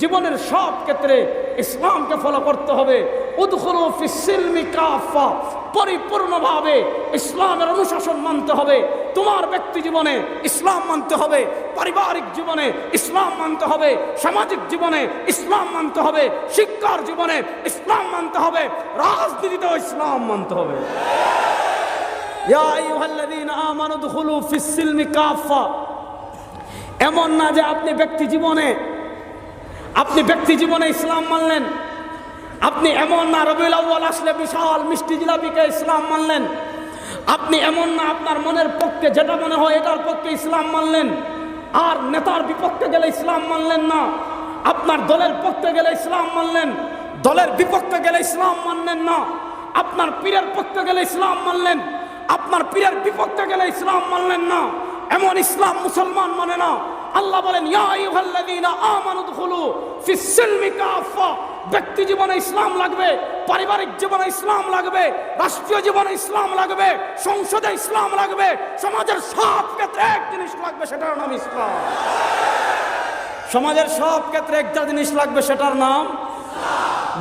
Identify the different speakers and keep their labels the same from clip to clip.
Speaker 1: জীবনের সব ক্ষেত্রে ইসলামকে ফলো করতে হবে। উদখুলু ফিস সিলমি কাফা, পরিপূর্ণভাবে ইসলামের অনুশাসন মানতে হবে। তোমার ব্যক্তি জীবনে ইসলাম মানতে হবে, পারিবারিক জীবনে ইসলাম মানতে হবে, সামাজিক জীবনে ইসলাম মানতে হবে, শিক্ষার জীবনে ইসলাম মানতে হবে, রাজনীতিতেও ইসলাম মানতে হবে। ইয়া আইয়ুহাল্লাযীনা আমানু উদখুলু ফিস সিলমি কাফা। এমন না যে আপনি ব্যক্তি জীবনে ইসলাম মানলেন, আপনি এমন না রবিউল আউয়াল আসলে বিশাল মিষ্টি জিলাপিকে ইসলাম মানলেন, আপনি এমন না আপনার মনের পক্ষে যেটা মনে হয় এটার পক্ষে ইসলাম মানলেন, আর নেতার বিপক্ষে গেলে ইসলাম মানলেন না, আপনার দলের পক্ষে গেলে ইসলাম মানলেন, দলের বিপক্ষে গেলে ইসলাম মানলেন না, আপনার পীরের পক্ষে গেলে ইসলাম মানলেন, আপনার পীরের বিপক্ষে গেলে ইসলাম মানলেন না। এমন ইসলাম মুসলমান মানে না। আল্লাহ বলেন ইয়া আইয়ুহাল্লাযীনা আমানু উদখুলু ফিস সিলমি কাফা। ব্যক্তি জীবনে ইসলাম লাগবে, পারিবারিক জীবনে ইসলাম লাগবে, রাষ্ট্রীয় জীবনে ইসলাম লাগবে, সংসদে ইসলাম লাগবে, সমাজের সব ক্ষেত্রে এক জিনিস লাগবে, সেটার নাম ইসলাম। সমাজের সব ক্ষেত্রে একটা জিনিস লাগবে, সেটার নাম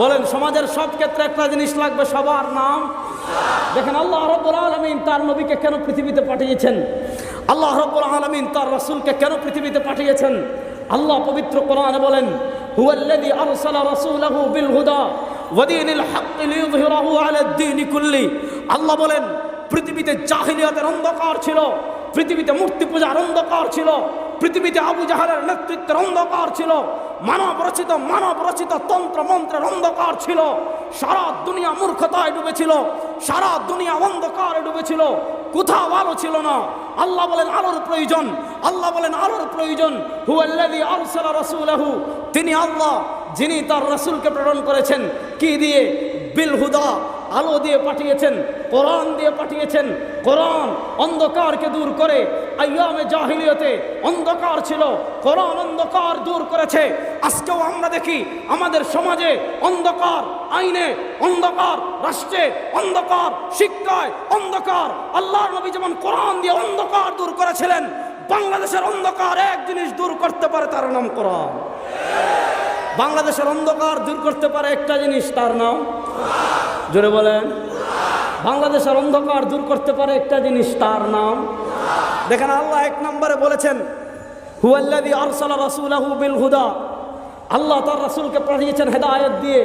Speaker 1: বলেন। সমাজের সব ক্ষেত্রে একটা জিনিস লাগবে, সবার নাম। দেখেন আল্লাহ রাব্বুল আলামিন তার নবীকে কেন পৃথিবীতে পাঠিয়েছেন, আল্লাহ রাব্বুল আলামিন তার রাসূলকে কেন পৃথিবীতে পাঠিয়েছেন। আল্লাহ পবিত্র কোরআনে বলেন হুয়াল্লাযী আরসালা রাসূলাহু বিল হুদা ওয়া দীনিল হাক্কি লিইয়ুযহিরাহু আলাদ দীনি কুল্লি। আল্লাহ বলেন পৃথিবীতে জাহিলিয়াতের অন্ধকার ছিল, পৃথিবীতে মূর্তি পূজার অন্ধকার ছিল, পৃথিবীতে আবু জাহেলের নেতৃত্বের অন্ধকার ছিল, মানব রচিত তন্ত্র মন্ত্রের অন্ধকার ছিল, সারা দুনিয়া মূর্খতায় ডুবেছিল, সারা দুনিয়া অন্ধকারে ডুবেছিল, কোথাও আলো ছিল না। আল্লাহ বলেন আলোর প্রয়োজন, আল্লাহ বলেন আলোর প্রয়োজন। হুয়াল্লাযী আরসালা রাসূলাহু, তিনি আল্লাহ যিনি তার রাসূলকে প্রেরণ করেছেন কি দিয়ে? বিল হুদা, আলো দিয়ে পাঠিয়েছেন, কোরআন দিয়ে পাঠিয়েছেন। কোরআন অন্ধকারকে দূর করে। আইয়ামে জাহিলিয়াতে অন্ধকার ছিল, কোরআন অন্ধকার দূর করেছে। আজকেও আমরা দেখি আমাদের সমাজে অন্ধকার, আইনে অন্ধকার, রাষ্ট্রে অন্ধকার, শিক্ষায় অন্ধকার। আল্লাহর নবী যেমন কোরআন দিয়ে অন্ধকার দূর করেছিলেন, বাংলাদেশের অন্ধকার এক জিনিস দূর করতে পারে, তার নাম কোরআন। বাংলাদেশের অন্ধকার দূর করতে পারে একটা জিনিস, তার নাম জোরে বলেন। বাংলাদেশের অন্ধকার দূর করতে পারে একটা জিনিস, তার নাম। দেখেন আল্লাহ এক নম্বরে বলেছেন হুয়াল্লাযী আরসালা রাসূলাহু বিল হুদা। আল্লাহ তার রাসূলকে পাঠিয়েছেন হেদায়েত দিয়ে,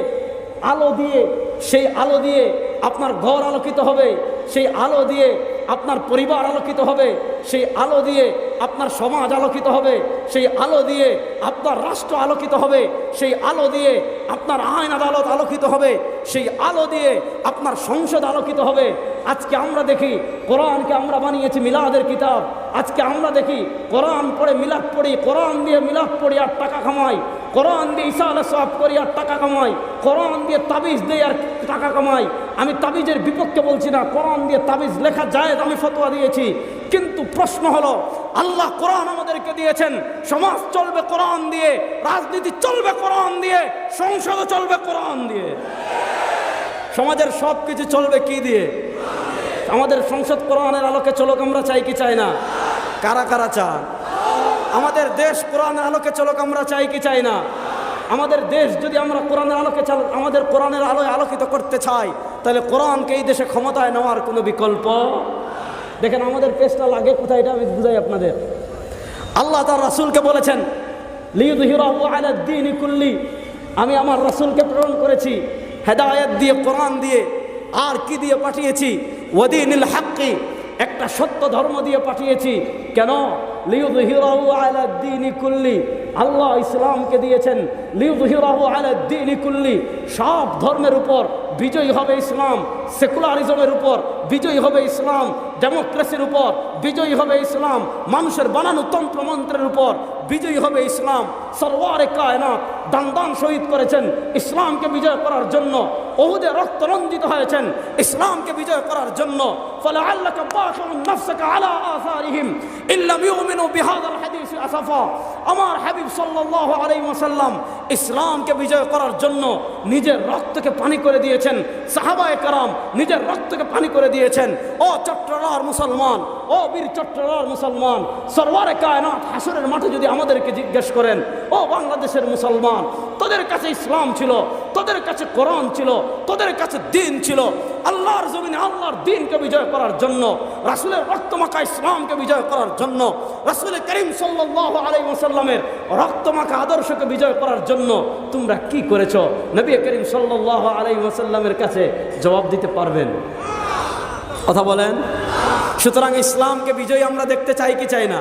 Speaker 1: আলো দিয়ে। সেই আলো দিয়ে আপনার ঘর আলোকিত হবে, সেই আলো দিয়ে আপনার পরিবার আলোকিত হবে, সেই আলো দিয়ে আপনার সমাজ আলোকিত হবে, সেই আলো দিয়ে আপনার রাষ্ট্র আলোকিত হবে, সেই আলো দিয়ে আপনার আইন আদালত আলোকিত হবে, সেই আলো দিয়ে আপনার সংসদ আলোকিত হবে। আজকে আমরা দেখি কোরআনকে আমরা বানিয়েছি মিলাদের কিতাব। আজকে আমরা দেখি কোরআন পড়ে মিলাদ পড়ি, কোরআন দিয়ে মিলাদ পড়ি আর টাকা কামাই, কোরআন দিয়ে ঈসা আলাইহিস সালাম করি আর টাকা কামাই, কোরআন দিয়ে তাবিজ দেই আর টাকা কামাই। আমি তাবিজের বিপক্ষে বলছি না, কোরআন দিয়ে তাবিজ লেখা যায়, আমি ফতোয়া দিয়েছি। কিন্তু প্রশ্ন হলো আল্লাহ কোরআন আমাদেরকে দিয়েছেন, সমাজ চলবে কোরআন দিয়ে, রাজনীতি চলবে কোরআন দিয়ে, সংসদ চলবে কোরআন দিয়ে, সমাজের সব কিছু চলবে কি দিয়ে? আমাদের সংসদ কোরআনের আলোকে চলুক, আমরা চাই কি চাই না? কারা কারা চান? আমাদের দেশ কোরআনের আলোকে চলুক, আমরা চাই কি চাই না? আমাদের দেশ যদি আমরা কোরআনের আলোকে আমাদের কোরআনের আলোয় আলোকিত করতে চাই, তাহলে কোরআনকে এই দেশে ক্ষমতায় নেওয়ার কোনো বিকল্প। দেখেন আমাদের পেশটা লাগে কোথায়, এটা আমি বুঝাই আপনাদের। আল্লাহ তার রাসূলকে বলেছেন লিইয়ুযহিরাহু আলাদ দীনি কুল্লি। আমি আমার রাসূলকে প্রেরণ করেছি হেদায়েত দিয়ে, কোরআন দিয়ে, আর কি দিয়ে পাঠিয়েছি? ওয়া দীনিল হাক্কি, একটা সত্য ধর্ম দিয়ে পাঠিয়েছি। কেন? লিইয়ুযহিরাহু আলাদ দীনি কুল্লি। আল্লাহ ইসলামকে দিয়েছেন লিইয়ুযহিরাহু আলাদ দীনি কুল্লি, সব ধর্মের উপর বিজয়ী হবে ইসলাম। সেকুলারিজমের উপর বিজয়ী হবে ইসলাম, ডেমোক্রেসির উপর বিজয়ী হবে ইসলাম, মানুষের বানানো তন্ত্রমন্ত্রের উপর বিজয়ী হবে ইসলাম। সরওয়ারে কায়নাত দান শহীদ করেছেন ইসলামকে বিজয় করার জন্য, উহুদে রক্ত রঞ্জিত হয়েছেন ইসলামকে বিজয় করার জন্য। ফালাআল্লাকা বাখিউন নাফসাকা আলা আসারিহিম ইল্লাম ইউমিনু বিহাযাল হাদিসি আসাফা। আমার হাবিব সাল্লাল্লাহু আলাইহি ওয়াসাল্লাম ইসলামকে বিজয় করার জন্য নিজের রক্তকে পানি করে দিয়েছেন। সাহাবায়ে কেরাম নিজের রক্তকে পানি করে দিয়েছেন। ও চট্টগ্রামের মুসলমান, ও বীর চট্টগ্রামের মুসলমান, সরওয়ারে কায়নাত হাসরের মাঠে যদি আমাদেরকে জিজ্ঞেস করেন, ও বাংলাদেশের মুসলমান, তোদের কাছে ইসলাম ছিল, তোদের কাছে কোরআন ছিল, তোদের কাছে দ্বীন ছিল, আল্লাহর জমিনে আল্লাহর দ্বীনকে বিজয় করার জন্য, রাসূলের রক্তমাখা ইসলামকে বিজয় করার জন্য, রাসূল করিম সাল্লাল্লাহু আলাইহি ওয়াসাল্লামের রক্তমাখা আদর্শকে বিজয় করার জন্য তোমরা কি করেছো? নবী করিম সাল্লাল্লাহু আলাইহি ওয়াসাল্লামের কাছে জবাব দিতে পারবেন? কথা বলেন। সুতরাং ইসলামকে বিজয়ী আমরা দেখতে চাই কি চাই না?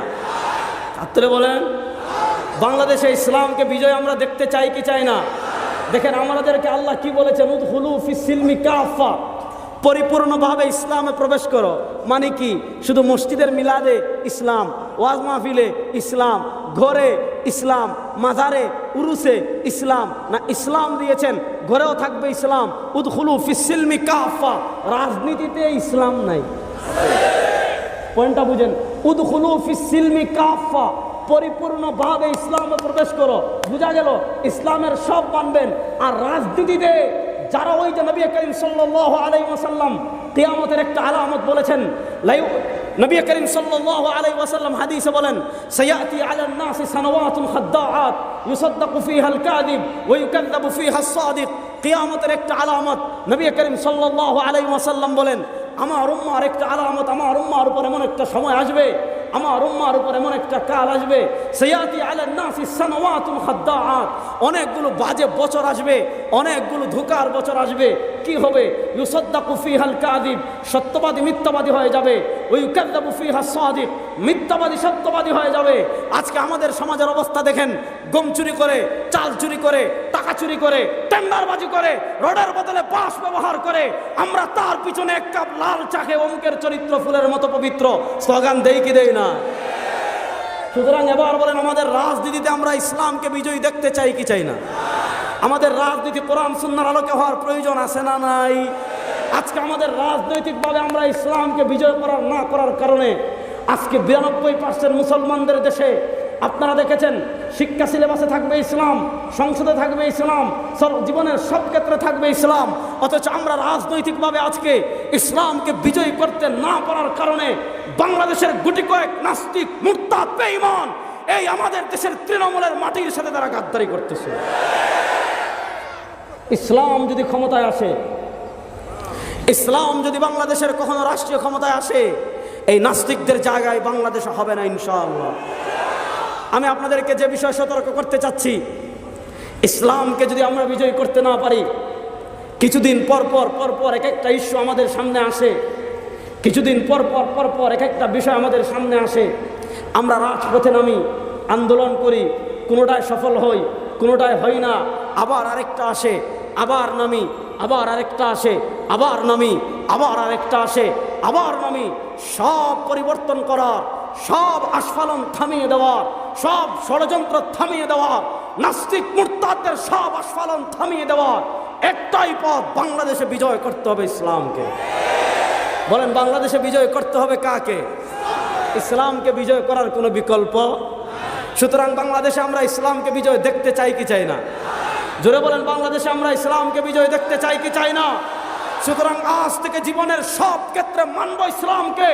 Speaker 1: ছাত্রে বলেন, বাংলাদেশে ইসলামকে বিজয় আমরা দেখতে চাই কি চাই না? দেখেন আমাদেরকে আল্লাহ কি বলেছেন, উদখুলু ফিস সিলমি কাফা, পরিপূর্ণভাবে ইসলামে প্রবেশ করো। মানে কি? শুধু মসজিদের মিলাদে ইসলাম, ওয়াজ মাহফিলে ইসলাম, ঘরে ইসলাম, মাজারে উরুসে ইসলাম না, ইসলাম দিয়েছেন ঘরেও থাকবে ইসলাম। উদখুলু ফিস সিলমি কাফা, রাজনীতিতে ইসলাম নাই। পয়েন্টটা বুঝেন, উদখুলু ফিস সিলমি কাফা, পরিপূর্ণভাবে ইসলামে প্রবেশ করো। বুঝা গেল ইসলামের সব মানবেন। আর রাজনীতিতে যারা, ওই যে নবী করিম সাল্লাল্লাহু আলাইহি ওয়াসাল্লাম কিয়ামতের একটা আলামত বলেছেন, নবী করিম সাল্লাল্লাহু আলাইহি ওয়াসাল্লাম হাদিসে বলেন, সায়াতি আলান নাসি সানাওয়াতুন খাদ্দাআত ইউসাদ্দাকু ফিহা আল কাযিব ওয়া ইউকাযযাবু ফিহা আস-সাদিক। কিয়ামতের একটা আলামত নবী করিম সাল্লাল্লাহু আলাইহি ওয়াসাল্লাম বলেন, আমার উম্মার একটা আলামত, আমার উম্মার উপর এমন একটা সময় আসবে, আমার উম্মার উপর এমন একটা কাল আসবে, সায়াতি আলান নাসি সানাওয়াতুন খাদ্দাআত, অনেকগুলো বাজে বছর আসবে, অনেকগুলো ধোঁকার বছর আসবে। কি হবে? ইউসাদ্দাকু ফিহা আল কাযিব, সত্যবাদী মিথ্যাবাদী হয়ে যাবে, ওয়া ইউকাযযাবু ফিহা আস-সাদিক, মিথ্যাবাদী সত্যবাদী হয়ে যাবে। আজকে আমাদের সমাজের অবস্থা দেখেন, গম চুরি করে, চাল চুরি করে, টাকা চুরি করে, টেন্ডারবাজি করে, রোডের বদলে বাঁশ ব্যবহার করে, আমরা তার পিছনে এক কাপ লাল চা খেয়ে অমুকের চরিত্র ফুলের মতো পবিত্র স্লোগান দেই কি দেই না? সুতরাং এবার বলেন, আমাদের রাজনীতিতে আমরা ইসলামকে বিজয়ী দেখতে চাই কি চাই না? আমাদের রাজনীতি কোরআন সুন্নাহর আলোকে হওয়ার প্রয়োজন আছে না নাই? আজকে আমাদের রাজনৈতিকভাবে আমরা ইসলামকে বিজয় করার না করার কারণে আজকে 92% মুসলমানদের দেশে আপনারা দেখেছেন, শিক্ষা সিলেবাসে থাকবে ইসলাম, সংসদে থাকবে ইসলাম, জীবনের সব ক্ষেত্রে থাকবে ইসলাম। অথচ আমরা রাজনৈতিকভাবে আজকে ইসলামকে বিজয়ী করতে না পারার কারণে বাংলাদেশের গুটি কয়েক নাস্তিক, মুরতাদ, বেঈমান এই আমাদের দেশের তৃণমূলের মাটির সাথে তারা গাদ্দারি করতেছে। ইসলাম যদি ক্ষমতায় আসে, ইসলাম যদি বাংলাদেশের কখনো রাষ্ট্রীয় ক্ষমতায় আসে, এই নাস্তিকদের জায়গায় বাংলাদেশে হবে না ইনশাআল্লাহ। আমি আপনাদেরকে যে বিষয় সতর্ক করতে চাচ্ছি, ইসলামকে যদি আমরা বিজয় করতে না পারি, কিছুদিন পর পর এক একটা ইস্যু আমাদের সামনে আসে, কিছুদিন পর পর এক একটা বিষয় আমাদের সামনে আসে, আমরা রাজপথে নামি, আন্দোলন করি, কোনোটায় সফল হই, কোনোটায় হই না, আবার আরেকটা আসে, আবার নামি, আবার আরেকটা আসে, আবার নামি, আবার আরেকটা আসে, আবার নামি। সব পরিবর্তন করার, সব আস্ফালন থামিয়ে দেওয়ার, সব ষড়যন্ত্র থামিয়ে দেওয়ার, নাস্তিক মুরতাদদের সব আস্ফালন থামিয়ে দেওয়ার একটাই পথ, বাংলাদেশে বিজয় করতে হবে ইসলামকে। বলেন, বাংলাদেশে বিজয় করতে হবে কাকে? ইসলামকে বিজয় করার কোনো বিকল্প? সুতরাং বাংলাদেশে আমরা ইসলামকে বিজয় দেখতে চাই কি চাই না? জোরে বলেন, বাংলাদেশে আমরা ইসলামকে বিজয় দেখতে চাই কি চাই না? সুতরাং আজ থেকে জীবনের সব ক্ষেত্রে মানব ইসলামকে।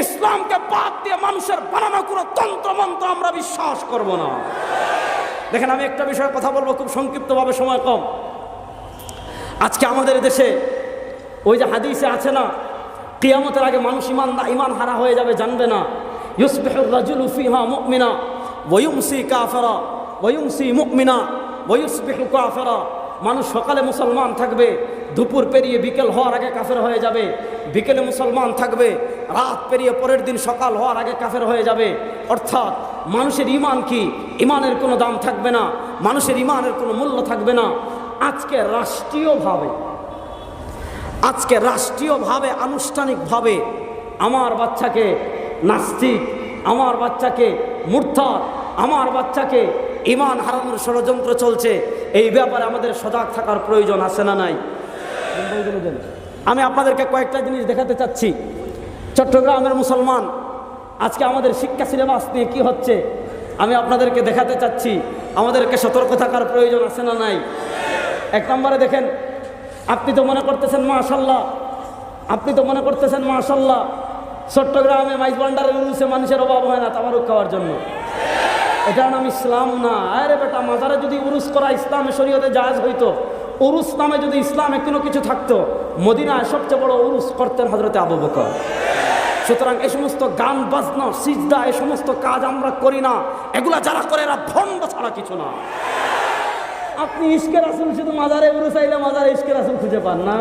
Speaker 1: ইসলামকে বাদ দিয়ে মানুষের বানানো কোনো তন্ত্রমন্ত্র আমরা বিশ্বাস করব না। দেখেন, আমি একটা বিষয়ে কথা বলবো খুব সংক্ষিপ্তভাবে, সময় কম। আজকে আমাদের দেশে ওই যে হাদিসে আছে না, কিয়ামতের আগে মানুষ ইমান হারা হয়ে যাবে, জানবে না। ইউসবিহুর রাজুলু ফিহা মুমিনা ওয়া ইউমসি কাফিরা ওয়া ইউমসি মুমিনা ওয়া ইউসবিহু কাফিরা। মানুষ সকালে মুসলমান থাকবে, দুপুর পেরিয়ে বিকেল হওয়ার আগে কাফের হয়ে যাবে, বিকেলে মুসলমান থাকবে, রাত পেরিয়ে পরের দিন সকাল হওয়ার আগে কাফের হয়ে যাবে। অর্থাৎ মানুষের ইমান কি? ইমানের কোনো দাম থাকবে না, মানুষের ইমানের কোনো মূল্য থাকবে না। আজকে রাষ্ট্রীয়ভাবে আনুষ্ঠানিকভাবে আমার বাচ্চাকে নাস্তিক, আমার বাচ্চাকে মুরতাদ, আমার বাচ্চাকে ইমান হারানোর ষড়যন্ত্র চলছে। এই ব্যাপারে আমাদের সজাগ থাকার প্রয়োজন আছে না নাই? আমি আপনাদেরকে কয়েকটা জিনিস দেখাতে চাচ্ছি। চট্টগ্রামের মুসলমান, আজকে আমাদের শিক্ষা সিলেবাস নিয়ে কি হচ্ছে? আমি আপনাদেরকে দেখাতে চাচ্ছি আমাদেরকে সতর্ক থাকার প্রয়োজন আছে না নাই। এক নম্বরে দেখেন, আপনি তো মনে করতেছেন মাশাল্লাহ, আপনি তো মনে করতেছেন মাশাল্লাহ চট্টগ্রামে মাইজ ভান্ডারের উরুসে মানুষের অভাব হয় না তাবারুক খাওয়ার জন্য। এটার নাম ইসলাম না। আরে বেটা, মাজারে যদি উরুস করা ইসলামে শরীয়তে জায়েজ হইতো, উরুস নামে যদি ইসলামে কোনো কিছু থাকতো, মদিনায় সবচেয়ে বড় উরুস করতেন হযরতে আবু বকর। সুতরাং এই সমস্ত গান বাজনা সিজদা এই সমস্ত কাজ আমরা করি না। এগুলা যারা করে এরা ভণ্ড ছাড়া কিছু না। আপনি ইশকে রাসূল শুধু মাজারে উরুস আইলে মাজারে ইশকে রাসূল খুঁজে পান না,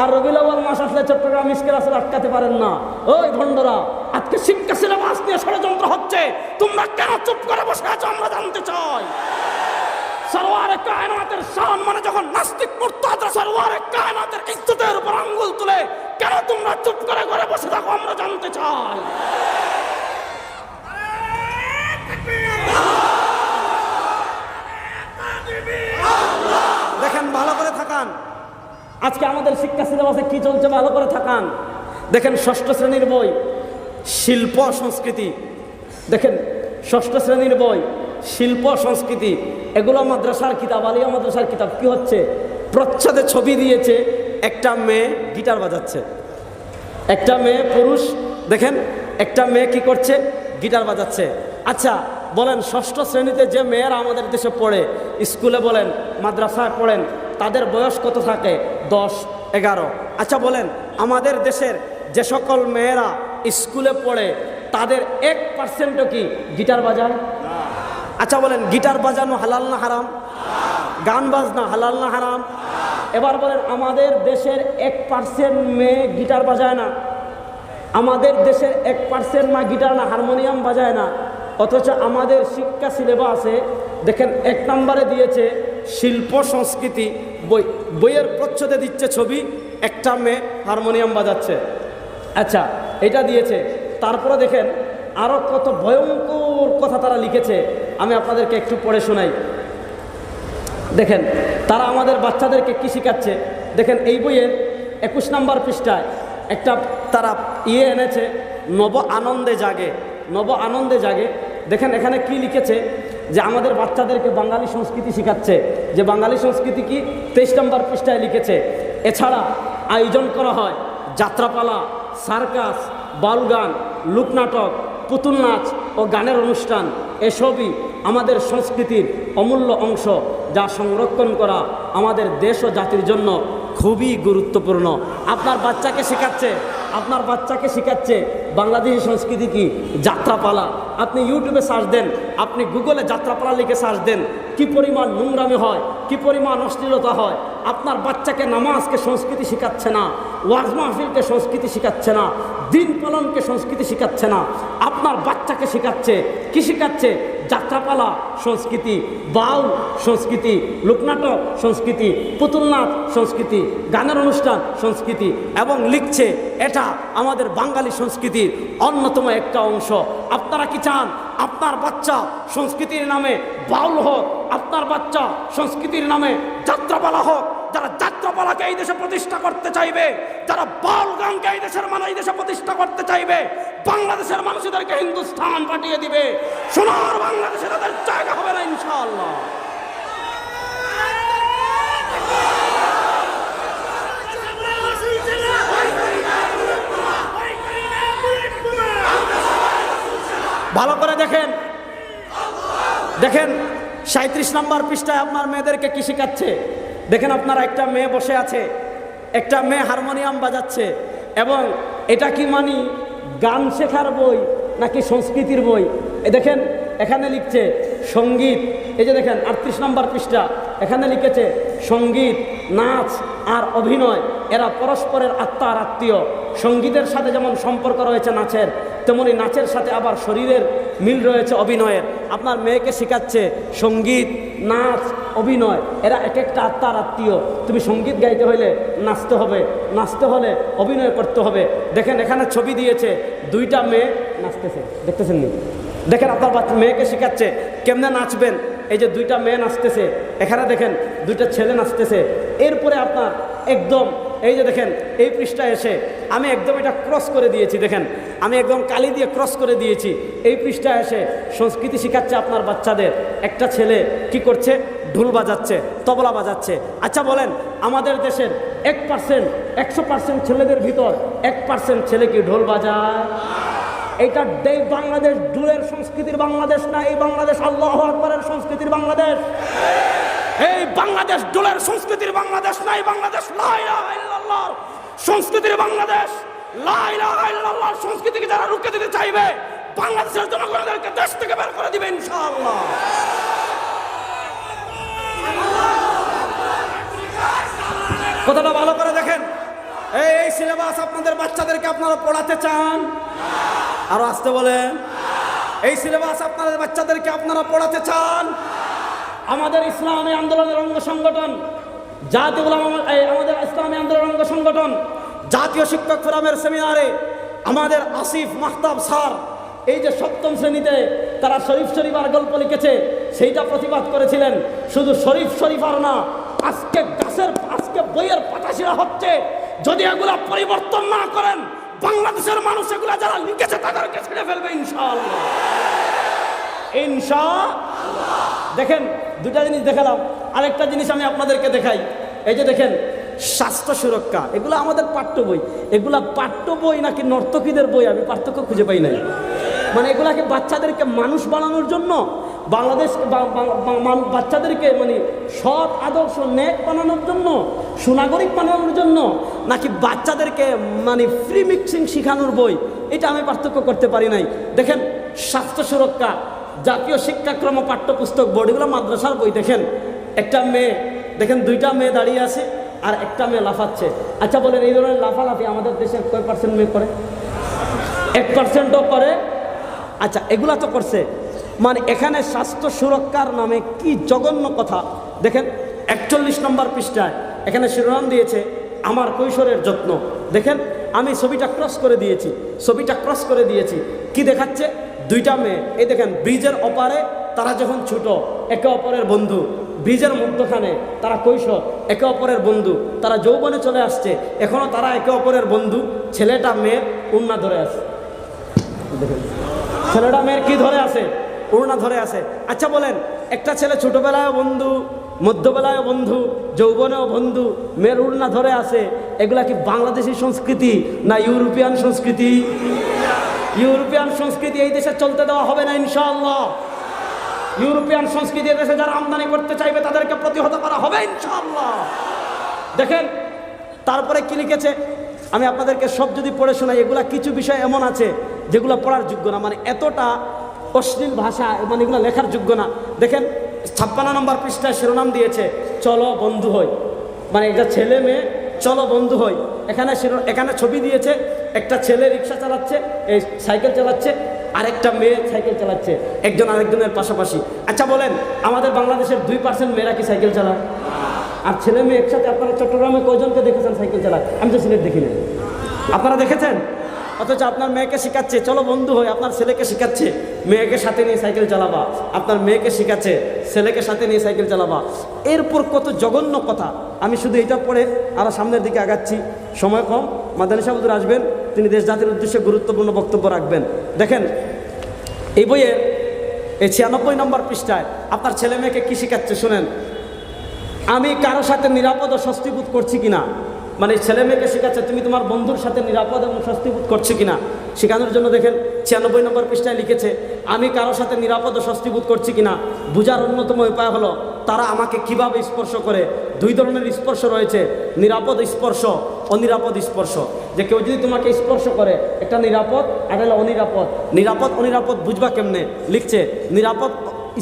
Speaker 1: আর রবিউল আউয়াল মাস আসলে চট্টগ্রাম ইশকে রাসূল আটকাতে পারেন না। ওই ভণ্ডরা, আজকে শিক্ষা সিলেবাস নিয়ে ষড়যন্ত্র হচ্ছে, তোমরা কেন চুপ করে বসে আছো আমরা জানতে চাই। সরওয়ারে কায়নাতের শান মানে যখন নাস্তিক মুরতাদ সরওয়ারে কায়নাতের ইজ্জতের উপর আঙ্গুল তুলে, কেন তোমরা চুপ করে ঘরে বসে থাকো আমরা জানতে চাই। দেখেন, ভালো করে থাকান। আজকে আমাদের শিক্ষা সিলেবাসে কি চলছে ভালো করে থাকান। দেখেন, ষষ্ঠ শ্রেণীর বই শিল্প সংস্কৃতি, দেখেন ষষ্ঠ শ্রেণীর বই শিল্প সংস্কৃতি, এগুলো মাদ্রাসার কিতাব, আলিয়া মাদ্রাসার কিতাব। কি হচ্ছে, প্রচ্ছদে ছবি দিয়েছে, একটা মেয়ে গিটার বাজাচ্ছে, একটা মেয়ে পুরুষ, দেখেন একটা মেয়ে কি করছে, গিটার বাজাচ্ছে। আচ্ছা বলেন, ষষ্ঠ শ্রেণীতে যে মেয়েরা আমাদের দেশে পড়ে, স্কুলে বলেন মাদ্রাসায় পড়েন, তাদের বয়স কত থাকে? 10-11। আচ্ছা বলেন, আমাদের দেশের যে সকল মেয়েরা স্কুলে পড়ে তাদের 1% কি গিটার বাজায়? আচ্ছা বলেন, গিটার বাজানো হালাল না হারাম? গান বাজনা হালাল না হারাম? এবার বলেন, আমাদের দেশের 1% মেয়ে গিটার বাজায় না, আমাদের দেশের 1% মা গিটার না হারমোনিয়াম বাজায় না, অথচ আমাদের শিক্ষা সিলেবাসে দেখেন 1 নম্বরে দিয়েছে শিল্প সংস্কৃতি বই, বইয়ের প্রচ্ছদে দিচ্ছে ছবি, একটা মেয়ে হারমোনিয়াম বাজাচ্ছে। আচ্ছা এটা দিয়েছে, তারপরে দেখেন আরও কত ভয়ঙ্কর কথা তারা লিখেছে, আমি আপনাদেরকে একটু পড়ে শোনাই। দেখেন তারা আমাদের বাচ্চাদেরকে কি শিখাচ্ছে। দেখেন এই বইয়ের 21 নম্বর পৃষ্ঠায় একটা তারা এনেছে, নব আনন্দে জাগে, নব আনন্দে জাগে। দেখেন এখানে কি লিখেছে, যে আমাদের বাচ্চাদেরকে বাঙালি সংস্কৃতি শিখাচ্ছে, যে বাঙালি সংস্কৃতি কি 23 নম্বর পৃষ্ঠায় লিখেছে। এছাড়া আয়োজন করা হয় যাত্রাপালা, সার্কাস, বাউলগান, লোকনাটক, পুতুল নাচ ও গানের অনুষ্ঠান। এসবই আমাদের সংস্কৃতির অমূল্য অংশ, যা সংরক্ষণ করা আমাদের দেশ ও জাতির জন্য খুবই গুরুত্বপূর্ণ। আপনার বাচ্চাকে শেখাচ্ছে, আপনার বাচ্চাকে শেখাচ্ছে বাংলাদেশি সংস্কৃতি কি, যাত্রাপালা। আপনি ইউটিউবে সার্চ দেন, আপনি গুগলে যাত্রাপালা লিখে সার্চ দেন, কি পরিমাণ নোংরামি হয়, কি পরিমাণ অশ্লীলতা হয়। আপনার বাচ্চাকে নামাজকে সংস্কৃতি শেখাচ্ছে না, ওয়াজ মাহফিলকে সংস্কৃতি শেখাচ্ছে না, দিন পালনকে সংস্কৃতি শেখাচ্ছে না। আপনার বাচ্চাকে শেখাচ্ছে কি, শেখাচ্ছে যাত্রাপালা সংস্কৃতি, বাউল সংস্কৃতি, লোকনাটক সংস্কৃতি, পুতুল নাচ সংস্কৃতি, গানের অনুষ্ঠান সংস্কৃতি, এবং লিখছে এটা আমাদের বাঙালি সংস্কৃতির অন্যতম একটা অংশ। আপনারা কি চান আপনার বাচ্চা সংস্কৃতির নামে বাউল হোক, আপনার বাচ্চা সংস্কৃতির নামে যাত্রাপালা হোক? যারা যাত্রাপালাকে এই দেশে প্রতিষ্ঠা করতে চাইবে, যারা বাউল গানকে এই দেশের মানুষ এই দেশে প্রতিষ্ঠা করতে চাইবে, বাংলাদেশের মানুষদেরকে হিন্দুস্তান পাঠিয়ে দিবে। সোনার বাংলাদেশে তাদের জায়গা হবে না ইনশাআল্লাহ। ভালো করে দেখেন, দেখেন 37 নম্বর পৃষ্ঠায় আপনার মেয়েদেরকে কি শেখাচ্ছে। দেখেন আপনারা, একটা মেয়ে বসে আছে, একটা মেয়ে হারমোনিয়াম বাজাচ্ছে, এবং এটা কি মানি গান শেখার বই নাকি সংস্কৃতির বই? দেখেন এখানে লিখছে সঙ্গীত। এই যে দেখেন 38 নম্বর পৃষ্ঠা, এখানে লিখেছে সঙ্গীত, নাচ আর অভিনয় এরা পরস্পরের আত্মার আত্মীয়। সঙ্গীতের সাথে যেমন সম্পর্ক রয়েছে নাচের, তেমনি নাচের সাথে আবার শরীরের মিল রয়েছে অভিনয়ের। আপনার মেয়েকে শেখাচ্ছে সঙ্গীত, নাচ, অভিনয় এরা এক একটা আত্মার আত্মীয়। তুমি সঙ্গীত গাইতে হলে নাচতে হবে, নাচতে হলে অভিনয় করতে হবে। দেখেন এখানে ছবি দিয়েছে, 2টা মেয়ে নাচতেছে, দেখতেছেন নি? দেখেন আপনার মেয়েকে শেখাচ্ছে কেমনে নাচবেন। এই যে 2টা মেয়ে নাচতেছে, এখানে দেখেন 2টা ছেলে নাচতেছে। এরপরে আপনার একদম এই যে দেখেন এই পৃষ্ঠায় এসে আমি একদম এটা ক্রস করে দিয়েছি, দেখেন আমি একদম কালি দিয়ে ক্রস করে দিয়েছি। এই পৃষ্ঠায় এসে সংস্কৃতি শেখাচ্ছে আপনার বাচ্চাদের। একটা ছেলে কি করছে? ঢোল বাজাচ্ছে, তবলা বাজাচ্ছে। আচ্ছা বলেন, আমাদের দেশের 1%, 100% ছেলেদের ভিতর 1% ছেলে কি ঢোল বাজায়? এটা এই বাংলাদেশ ঢোলের সংস্কৃতির বাংলাদেশ না, এই বাংলাদেশ আল্লাহু আকবারের সংস্কৃতির বাংলাদেশ। এই বাংলাদেশ ঢোলের সংস্কৃতির বাংলাদেশ না, এই বাংলাদেশ লা ইলাহা ইল্লাল্লাহর সংস্কৃতির বাংলাদেশ। লা ইলাহা ইল্লাল্লাহর সংস্কৃতিকে যারা রুখে দিতে চাইবে, বাংলাদেশের জনগণদেরকে দেশ থেকে বের করে দিবে ইনশাআল্লাহ। কথাটা ভালো করে দেখেন। এই সিলেবাস আপনাদের বাচ্চাদেরকে আপনারা পড়াতে চান? আরো আসতে বলেন। এই সিলেবাস আপনাদের বাচ্চাদেরকে আপনারা পড়াতে চান? আমাদের ইসলামী আন্দোলনের অঙ্গ সংগঠন জাতীয় উলামা, আমাদের ইসলামী আন্দোলনের অঙ্গ সংগঠন জাতীয় শিক্ষক ফোরামের সেমিনারে আমাদের আসিফ মাহতাব স্যার এই যে 7ম শ্রেণীতে তারা শরীফ শরীফার গল্প লিখেছে সেইটা প্রতিবাদ করেছিলেন। শুধু শরীফ শরীফার না, আজকে বইয়ের পাতাশিরা হচ্ছে। যদি এগুলা পরিবর্তন না করেন, বাংলাদেশের মানুষ এগুলা যারা লিখেছে তাদেরকে ছেড়ে ফেলবে ইনশাআল্লাহ। ইনশাআল্লাহ। দেখেন দুটা জিনিস দেখালাম, আরেকটা জিনিস আমি আপনাদেরকে দেখাই। এই যে দেখেন স্বাস্থ্য সুরক্ষা, এগুলো আমাদের পাঠ্য বই। এগুলা পাঠ্য বই নাকি নর্তকীদের বই আমি পার্থক্য খুঁজে পাই নাই। মানে এগুলাকে বাচ্চাদেরকে মানুষ বানানোর জন্য, বাংলাদেশ বাচ্চাদেরকে মানে সৎ আদর্শ নেক বানানোর জন্য, সুনাগরিক বানানোর জন্য, নাকি বাচ্চাদেরকে মানে ফ্রি মিক্সিং শেখানোর বই, এটা আমি পার্থক্য করতে পারি নাই। দেখেন স্বাস্থ্য সুরক্ষা জাতীয় শিক্ষাক্রম পাঠ্যপুস্তক বোর্ড, এগুলো মাদ্রাসার বই। দেখেন একটা মেয়ে, দেখেন 2টা মেয়ে দাঁড়িয়ে আছে আর একটা মেয়ে লাফাচ্ছে। আচ্ছা বলেন এই ধরনের লাফালাফি আমাদের দেশের কয় পার্সেন্ট মেয়ে করে? 1%ও করে? আচ্ছা এগুলা তো করছে। মানে এখানে স্বাস্থ্য সুরক্ষার নামে কি জঘন্য কথা। দেখেন 41 নম্বর পৃষ্ঠায় এখানে শিরোনাম দিয়েছে আমার কৈশোরের যত্ন। দেখেন আমি ছবিটা ক্রস করে দিয়েছি। কি দেখাচ্ছে? 2টা মেয়ে, এই দেখেন ব্রিজের ওপারে তারা যখন ছোট একে অপরের বন্ধু, ব্রিজের মধ্যখানে তারা কৈশোর, একে অপরের বন্ধু, তারা যৌবনে চলে আসছে, এখনো তারা একে অপরের বন্ধু। ছেলেটা মেয়ের ওড়না ধরে আছে, দেখেন ছেলেটা মেয়ের কি ধরে আছে? ওড়না ধরে আছে। আচ্ছা বলেন একটা ছেলে ছোটবেলায়ও বন্ধু, মধ্যবেলায়ও বন্ধু, যৌবনেও বন্ধু, মেয়ের ওড়না ধরে আছে, এগুলা কি বাংলাদেশি সংস্কৃতি না ইউরোপিয়ান সংস্কৃতি? ইউরোপিয়ান সংস্কৃতি এই দেশে চলতে দেওয়া হবে না ইনশাআল্লাহ। ইউরোপিয়ান সংস্কৃতি দেশে যারা আমদানি করতে চাইবে তাদেরকে প্রতিহত করা হবে ইনশাআল্লাহ। দেখেন তারপরে কি লিখেছে, আমি আপনাদেরকে সব যদি পড়ে শোনাই, এগুলা কিছু বিষয় এমন আছে যেগুলো পড়ার যোগ্য না, মানে এতটা অশ্লীল ভাষা, মানে এগুলো লেখার যোগ্য না। দেখেন 56 নম্বর পৃষ্ঠায় শিরোনাম দিয়েছে চলো বন্ধু হই। মানে এটা ছেলে মেয়ে চলো বন্ধু হই। এখানে ছবি দিয়েছে একটা ছেলে রিক্সা চালাচ্ছে, এই সাইকেল চালাচ্ছে, আরেকটা মেয়ে সাইকেল চালাচ্ছে, একজন আরেকজনের পাশাপাশি। আচ্ছা বলেন আমাদের বাংলাদেশের 2% মেয়েরা কি সাইকেল চালায়? আর ছেলে মেয়ে একসাথে আপনারা চট্টগ্রামে কয়জনকে দেখেছেন সাইকেল চালায়? আমি তো সিলেট দেখিনি, আপনারা দেখেছেন? অথচ আপনার মেয়েকে শেখাচ্ছে চলো বন্ধু হই, আপনার ছেলেকে শেখাচ্ছে মেয়েকে সাথে নিয়ে সাইকেল চালাবা, আপনার মেয়েকে শেখাচ্ছে ছেলেকে সাথে নিয়ে সাইকেল চালাবা। এরপর কত জঘন্য কথা। আমি শুধু এটা পড়ে আরও সামনের দিকে আগাচ্ছি, সময় কম। মাদানী সাহেব হুজুর আসবেন, তিনি দেশ জাতির উদ্দেশ্যে গুরুত্বপূর্ণ বক্তব্য রাখবেন। দেখেন এই বইয়ের এই 96 নম্বর পৃষ্ঠায় আপনার ছেলে মেয়েকে কী শেখাচ্ছে শুনেন। আমি কারো সাথে নিরাপদ ও স্বস্তিবোধ করছি কিনা, মানে ছেলে মেয়েকে শেখাচ্ছে তুমি তোমার বন্ধুর সাথে নিরাপদ এবং স্বস্তিবোধ করছো কিনা শেখানোর জন্য। দেখেন 96 নম্বর পৃষ্ঠায় লিখেছে আমি কারো সাথে নিরাপদ ও স্বস্তিবোধ করছি কিনা বোঝার অন্যতম উপায় হলো তারা আমাকে কিভাবে স্পর্শ করে। 2 ধরনের স্পর্শ রয়েছে, নিরাপদ স্পর্শ, অনিরাপদ স্পর্শ। যে কেউ যদি তোমাকে স্পর্শ করে, একটা নিরাপদ আর হলো অনিরাপদ। নিরাপদ অনিরাপদ বুঝবা কেমনে? লিখছে নিরাপদ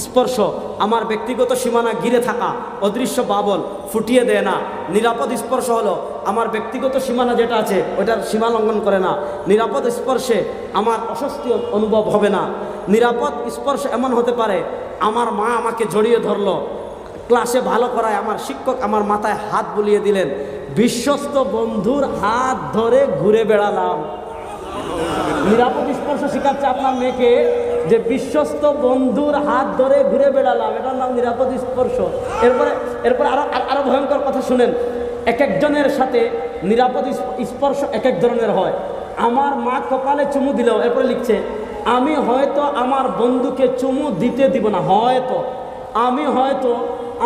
Speaker 1: স্পর্শ আমার ব্যক্তিগত সীমানা ঘিরে থাকা অদৃশ্য বাবল ফুটিয়ে দেয় না। নিরাপদ স্পর্শ হলো আমার ব্যক্তিগত সীমানা যেটা আছে ওটার সীমা লঙ্ঘন করে না। নিরাপদ স্পর্শে আমার অস্বস্তি অনুভব হবে না। নিরাপদ স্পর্শ এমন হতে পারে আমার মা আমাকে জড়িয়ে ধরলো, ক্লাসে ভালো করায় আমার শিক্ষক আমার মাথায় হাত বুলিয়ে দিলেন, বিশ্বস্ত বন্ধুর হাত ধরে ঘুরে বেড়ালাম। নিরাপদ স্পর্শ শেখাচ্ছে আপনার মেয়েকে যে বিশ্বস্ত বন্ধুর হাত ধরে ঘুরে বেড়ালাম, এটার নাম নিরাপদ স্পর্শ। এরপরে আরো ভয়ঙ্কর কথা শুনেন। এক একজনের সাথে নিরাপদ স্পর্শ এক এক ধরনের হয়। আমার মা কপালে চুমু দিলেও, এরপরে লিখছে আমি হয়তো আমার বন্ধুকে চুমু দিতে দিব না, আমি হয়তো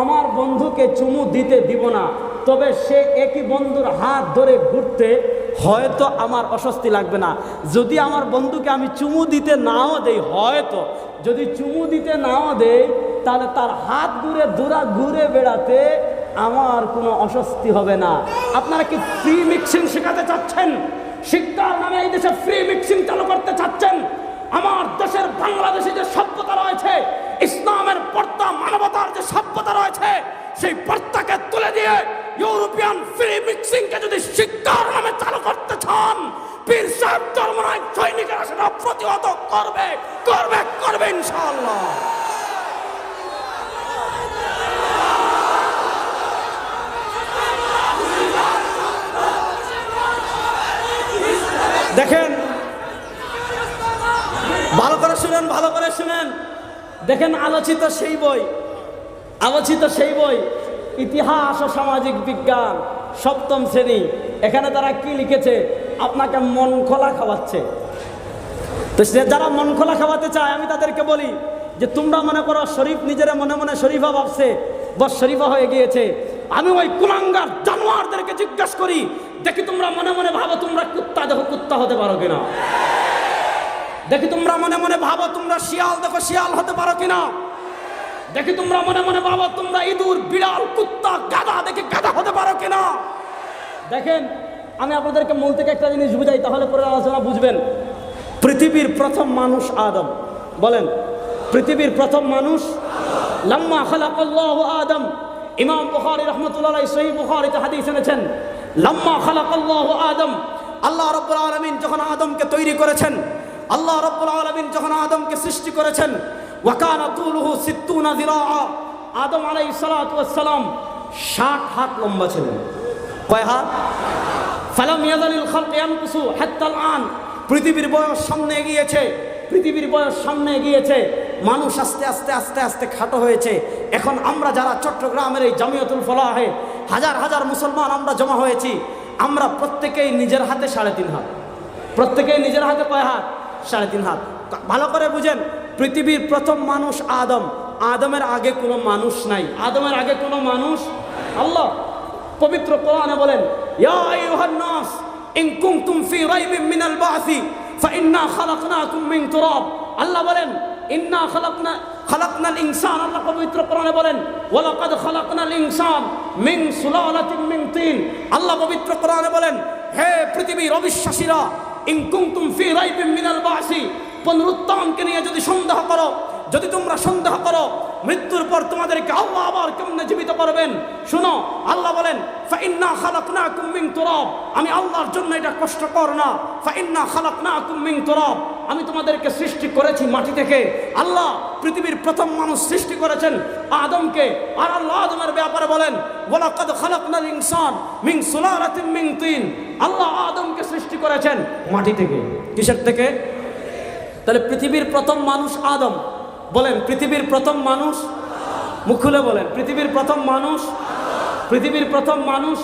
Speaker 1: আমার বন্ধুকে চুমু দিতে দিব না, তবে সে একই বন্ধুর হাত ধরে ঘুরতে হয়তো আমার অস্বস্তি লাগবে না। যদি আমার বন্ধুকে আমি চুমু দিতে নাও দেই, হয়তো যদি চুমু দিতে নাও দেই, তাহলে তার হাত ঘুরে বেড়াতে আমার কোনো অস্বস্তি হবে না। আপনারা কি ফ্রি মিক্সিং শেখাতে চাচ্ছেন? শিক্ষার নামে এই দেশে ফ্রি মিক্সিং চালু করতে চাচ্ছেন? আমার দেশের বাংলাদেশে যে সভ্যতা রয়েছে, ইসলামের পর্দা মানবতার যে সভ্যতা রয়েছে, সেই পর্দাকে তুলে দিয়ে ইউরোপিয়ান ফ্রি মিক্সিং কে যদি শিক্ষার নামে চালু করতে চান, পীর সাহেব চরমনায় সৈনিকেরা সেটা প্রতিহত করবে ইনশাআল্লাহ। দেখেন, ভালো করে শুনেন, দেখেন আলোচিত সেই বই ইতিহাস ও সামাজিক বিজ্ঞান 7ম শ্রেণী, এখানে তারা কি লিখেছে? আপনাকে মন খোলা খাওয়াচ্ছে। তো যারা মন খোলা খাওয়াতে চায়, আমি তাদেরকে বলি যে তোমরা মনে করো শরীফ নিজেরা মনে মনে শরীফা ভাবছে, বস শরীফা হয়ে গিয়েছে। আমি ওই কুলাঙ্গার জানোয়ারদেরকে জিজ্ঞেস করি, দেখি তোমরা মনে মনে ভাবো তোমরা কুত্তা, দেখো কুত্তা হতে পারো কিনা। দেখি তোমরা মনে মনে ভাবো তোমরা শিয়াল, দেখো শিয়াল হতে পারো কিনা। দেখি তোমরা মনে মনে ভাবো তোমরা ইঁদুর, বিড়াল, কুত্তা, গাধা, দেখি গাধা হতে পারো কিনা। দেখেন, আমি আপনাদেরকে মূল থেকে একটা জিনিস বুঝাই, তাহলে পরে আলোচনা বুঝবেন। পৃথিবীর প্রথম মানুষ আদম। বলেন, পৃথিবীর প্রথম মানুষ লাম্মা খালাকাল্লাহু আদম। ইমাম বুখারী রাহমাতুল্লাহ আলাইহি সহিহ বুখারীতে হাদিস এনেছেন, লাম্মা খালাকাল্লাহু আদম, আল্লাহ রাব্বুল আলামিন যখন আদমকে তৈরি করেছেন, আল্লাহ রাব্বুল আলামিন যখন আদমকে সৃষ্টি করেছেন, ওয়া কানা তুলুহু 60 যিরাআ, আদম আলাইহিস সালাতু ওয়াস সালাম 60 হাত লম্বা ছিলেন। কয় হাত? ফালাম ইয়াজালিল খালক ইয়ানকুসু হাত্তা আন। পৃথিবীর বয়স সামনে গিয়েছে, মানুষ আস্তে আস্তে খাটো হয়েছে। এখন আমরা যারা চট্টগ্রামের এই জামিয়াতুল ফলাহে হাজার মুসলমান আমরা জমা হয়েছি, আমরা প্রত্যেকেই নিজের হাতে 3.5 হাত। প্রত্যেকেই নিজের হাতে কয় হাত? 3.5 হাত। ভালো করে বুঝেন, পৃথিবীর প্রথম মানুষ আদম। আদমের আগে কোনো মানুষ নাই। আদমের আগে কোনো মানুষ, আল্লাহ পবিত্র কোরআনে বলেন, ইয়া আইয়ুহান নাস ইন কুনতুম ফি রাইবিন মিনাল বাসি ফাইন্না খালাকনাকুম মিন তুরাব। আল্লাহ বলেন ইন্না খালাকনাল ইনসান। আল্লাহ পবিত্র কোরআনে বলেন ওয়ালাকাদ খালাকনাল ইনসান মিন সুলালাতিন মিন তিন। আল্লাহ পবিত্র কোরআনে বলেন, হে পৃথিবীর অবিশ্বাসীরা, ইন কুনতুম ফি রাইবিন মিনাল বাসি, পুনরুত্থানকে নিয়ে যদি সন্দেহ করো, যদি তোমরা সন্দেহ করো মৃত্যুর পর তোমাদেরকে আল্লাহ আবার কেমনে জীবিত করবেন, শুনো আল্লাহ বলেন ফাইন্না খালাকনাকুম মিন তুরাব। আমি আল্লাহর জন্য এটা কষ্টকর না। ফাইন্না খালাকনাকুম মিন তুরাব, আমি তোমাদেরকে সৃষ্টি করেছি মাটি থেকে। আল্লাহ পৃথিবীর প্রথম মানুষ সৃষ্টি করেছেন আদমকে। আর আল্লাহ আদমের ব্যাপারে বলেন ওয়ালাকাদ খালাকনাল ইনসান মিন সুলালাতিন মিন তিন। আল্লাহ আদমকে সৃষ্টি করেছেন মাটি থেকে। কিসের থেকে? তাহলে পৃথিবীর প্রথম মানুষ আদম। বলেন, পৃথিবীর প্রথম মানুষ, মুখ খুলে বলেন, পৃথিবীর প্রথম মানুষ, পৃথিবীর প্রথম মানুষ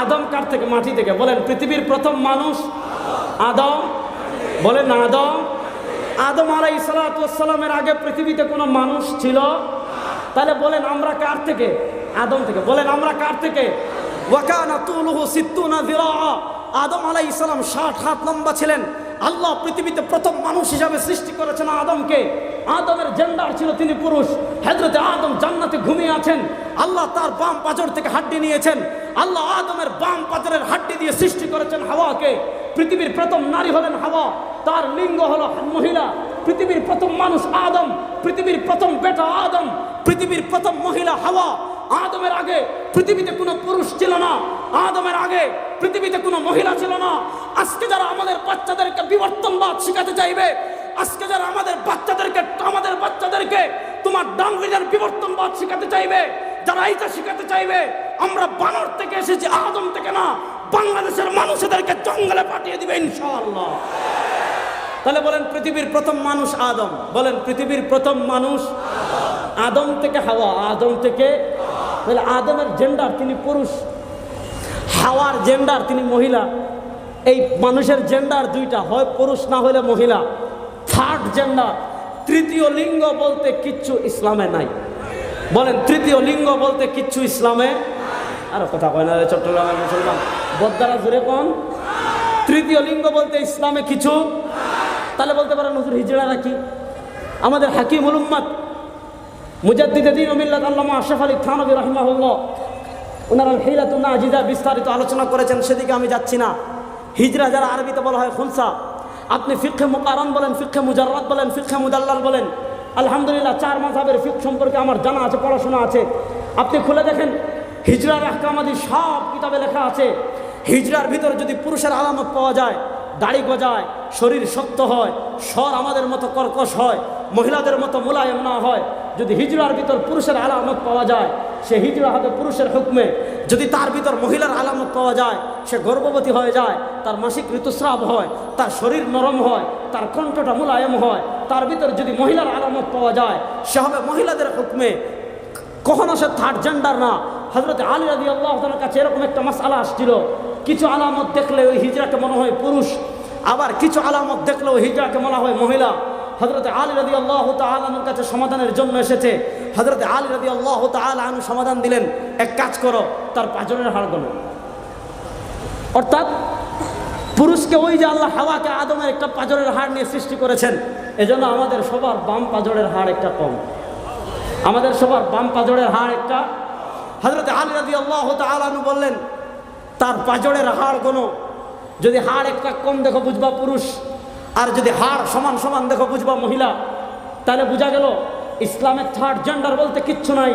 Speaker 1: আদম। কার থেকে? মাটি থেকে। বলেন, পৃথিবীর প্রথম মানুষ আদম। বলেন, আদম আলাইহিস সালাতু ওয়াস সালামের আগে পৃথিবীতে কোনো মানুষ ছিল? তাহলে বলেন আমরা কার থেকে? আদম থেকে। বলেন, আমরা কার থেকে? ওয়া কানা তুলুহু 60 যিরাআ। আদম আলাইহিস সালাম 60 হাত লম্বা ছিলেন। আল্লাহ পৃথিবীতে প্রথম মানুষ হিসাবে সৃষ্টি করেছেন আদমকে। আদমের জেন্ডার ছিল তিনি পুরুষ। হযরতে আদম জান্নাতে ঘুমিয়ে আছেন। আল্লাহ তার বাম পাঁজর থেকে হাড্ডি নিয়েছেন। আল্লাহ আদমের বাম পাঁজরের হাড্ডি দিয়ে সৃষ্টি করেছেন হাওয়াকে। পৃথিবীর প্রথম নারী হলেন হাওয়া, তার লিঙ্গ হলো মহিলা। পৃথিবীর প্রথম মানুষ আদম, পৃথিবীর প্রথম বেটা আদম, পৃথিবীর প্রথম মহিলা হাওয়া। আদমের আগে পৃথিবীতে কোনো পুরুষ ছিল না। আদমের আগে পৃথিবীতে কোনো মহিলা ছিল না। আজকে যারা আমাদের বাচ্চাদেরকে বিবর্তনবাদ শিখাতে চাইবে, আজকে যারা আমাদের বাচ্চাদেরকে তোমার ডানভিজের বিবর্তনবাদ শিখাতে চাইবে, যারা এইটা শিখাতে চাইবে আমরা বানর থেকে এসেছি, আদম থেকে না, বাংলাদেশের মানুষদেরকে জঙ্গলে পাঠিয়ে দিবে ইনশাআল্লাহ। তাহলে বলেন, পৃথিবীর প্রথম মানুষ আদম। বলেন, পৃথিবীর প্রথম মানুষ আদম থেকে হাওয়া, আদম থেকে। তাহলে আদমের জেন্ডার তিনি পুরুষ। হাওয়ার জেন্ডার, তিনি মহিলা। এই মানুষের জেন্ডার দুইটা, হয় পুরুষ না হলে মহিলা। থার্ড জেন্ডার, তৃতীয় লিঙ্গ বলতে কিচ্ছু ইসলামে নাই। বলেন, তৃতীয় লিঙ্গ বলতে কিচ্ছু ইসলামে, আরো কথা কয় না চট্টগ্রামের মুসলমান, বদ্দারা জুড়ে কোন, তৃতীয় লিঙ্গ বলতে ইসলামে কিছু। তাহলে বলতে পারেন হুজুর হিজড়ারা কি? আমাদের হাকিমুল উম্মাত মুজাদ্দিদে দ্বীন ও মিল্লাত আল্লামা আশরাফ আলী থানভী রাহিমাহুল্লাহ, ওনারা হিলাতুন নাজিদা বিস্তারিত আলোচনা করেছেন, সেদিকে আমি যাচ্ছি না। হিজরা যারা আরবিতে বলা হয় খুনসা, আপনি ফিকহে মুকাররন বলেন, ফিকহে মুজাররাদ বলেন, ফিকহে মুদাল্লাল বলেন, আলহামদুলিল্লাহ 4 মাযহাবের ফিকহ সম্পর্কে আমার জানা আছে, পড়াশোনা আছে। আপনি খুলে দেখেন হিজরার আহকামাদি সব কিতাবে লেখা আছে। হিজরার ভিতরে যদি পুরুষের আলামত পাওয়া যায়, দাড়ি গজায়, শরীর শক্ত হয়, স্বর আমাদের মতো কর্কশ হয়, মহিলাদের মতো মোলায়েম না হয়, যদি হিজরার ভিতর পুরুষের আলামত পাওয়া যায়, সে হিজরা হবে পুরুষের হুকমে। যদি তার ভিতর মহিলার আলামত পাওয়া যায়, সে গর্ভবতী হয়ে যায়, তার মাসিক ঋতুস্রাব হয়, তার শরীর নরম হয়, তার কণ্ঠটা মোলায়েম হয়, তার ভিতর যদি মহিলার আলামত পাওয়া যায়, সে হবে মহিলাদের হুকমে, কখনো সে থার্ড জেন্ডার না। হযরত আলী রাদিয়াল্লাহু তাআলার কাছে এরকম একটা মাসআলা আসছিল, কিছু আলামত দেখলে ওই হিজরাকে মনে হয় পুরুষ, আবার কিছু আলামত দেখলে ওই হিজরাকে মনে হয় মহিলা। হযরত আলী রাদিয়াল্লাহু তাআলা আনহুর কাছে সমাধানের জন্য এসেছে। হযরত আলী রাদিয়াল্লাহু তাআলা আনহু সমাধান দিলেন, এক কাজ করো, তার পাঁজরের হাড় গোনো। অর্থাৎ পুরুষকে ওই যে আল্লাহ হাওয়াকে আদমের একটা পাঁজরের হাড় নিয়ে সৃষ্টি করেছেন, এজন্য আমাদের সবার বাম পাঁজরের হাড় একটা কম, আমাদের সবার বাম পাঁজরের হাড় একটা। হযরত আলী রাদিয়াল্লাহু তাআলা আনহু বললেন, তার পাঁজরের হাড় গোনো, যদি হাড় একটা কম দেখো বুঝবা পুরুষ, আর যদি হাড় সমান সমান দেখো বুঝবা মহিলা। তাহলে বোঝা গেল ইসলামের থার্ড জেন্ডার বলতে কিচ্ছু নাই।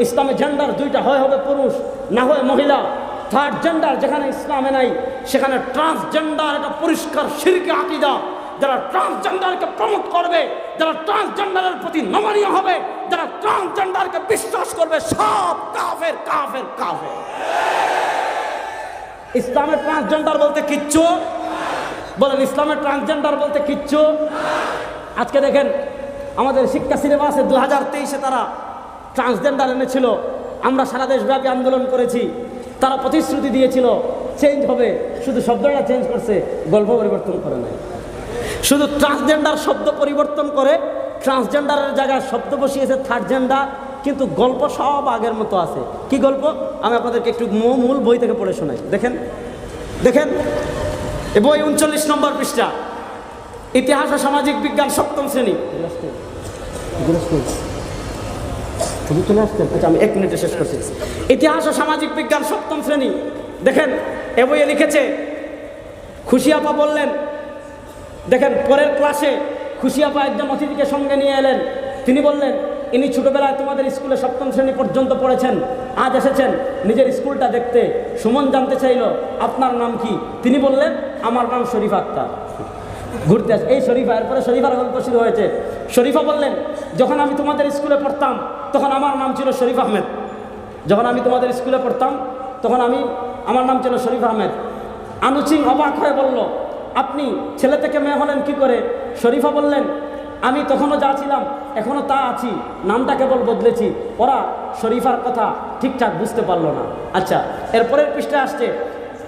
Speaker 1: ইসলামের জেন্ডার দুইটা, হয় হবে পুরুষ না হয় মহিলা। থার্ড জেন্ডার যেখানে ইসলামে নাই, সেখানে ট্রান্সজেন্ডার এটা পরিষ্কার শিরকে আকীদা। যারা ট্রান্সজেন্ডারকে প্রমোট করবে, যারা ট্রান্সজেন্ডারের প্রতি নমনীয় হবে, যারা ট্রান্সজেন্ডারকে বিশ্বাস করবে, সব কাফের কাফের কাফের। ইসলামের ট্রান্সজেন্ডার বলতে কিচ্ছু, বলেন ইসলামের ট্রান্সজেন্ডার বলতে কিচ্ছু। আজকে দেখেন আমাদের শিক্ষা সিলেবাসে 2023-এ তারা ট্রান্সজেন্ডার এনেছিল। আমরা সারা দেশব্যাপী আন্দোলন করেছি। তারা প্রতিশ্রুতি দিয়েছিল চেঞ্জ হবে, শুধু শব্দটা চেঞ্জ করছে, গল্প পরিবর্তন করে নাই। শুধু ট্রান্সজেন্ডার শব্দ পরিবর্তন করে ট্রান্সজেন্ডারের জায়গায় শব্দ বসিয়েছে থার্ড জেন্ডার, কিন্তু গল্প সব আগের মতো আছে। কি গল্প? আমি আপনাদেরকে একটু মূল বই থেকে পড়ে শোনাই। দেখেন দেখেন এ বই 39 নম্বর পৃষ্ঠা, ইতিহাস ও সামাজিক বিজ্ঞান 7ম শ্রেণী। আচ্ছা, আমি 1 মিনিটে শেষ করছি। ইতিহাস ও সামাজিক বিজ্ঞান 7ম শ্রেণী। দেখেন এ বইয়ে লিখেছে, খুশি আপা বললেন, দেখেন পরের ক্লাসে খুশি আপা একজন অতিথিকে সঙ্গে নিয়ে এলেন। তিনি বললেন, ইনি ছোটবেলায় তোমাদের স্কুলে 7ম শ্রেণী পর্যন্ত পড়েছেন, আজ এসেছেন নিজের স্কুলটা দেখতে। সুমন জানতে চাইল, আপনার নাম কি? তিনি বললেন, আমার নাম শরীফা আক্তার। ঘুরতে আসে এই শরীফা, এরপরে শরীফার গল্প শুরু হয়েছে। শরীফা বললেন, যখন আমি তোমাদের স্কুলে পড়তাম তখন আমার নাম ছিল শরীফ আহমেদ। যখন আমি তোমাদের স্কুলে পড়তাম তখন আমার নাম ছিল শরীফ আহমেদ। আনু সিং অবাক হয়ে বলল, আপনি ছেলে থেকে মেয়ে হলেন কি করে? শরীফা বললেন, আমি তখনও যা ছিলাম এখনও তা আছি, নামটা কেবল বদলেছি। ওরা শরীফার কথা ঠিকঠাক বুঝতে পারলো না। আচ্ছা, এরপরের পৃষ্ঠায় আসছে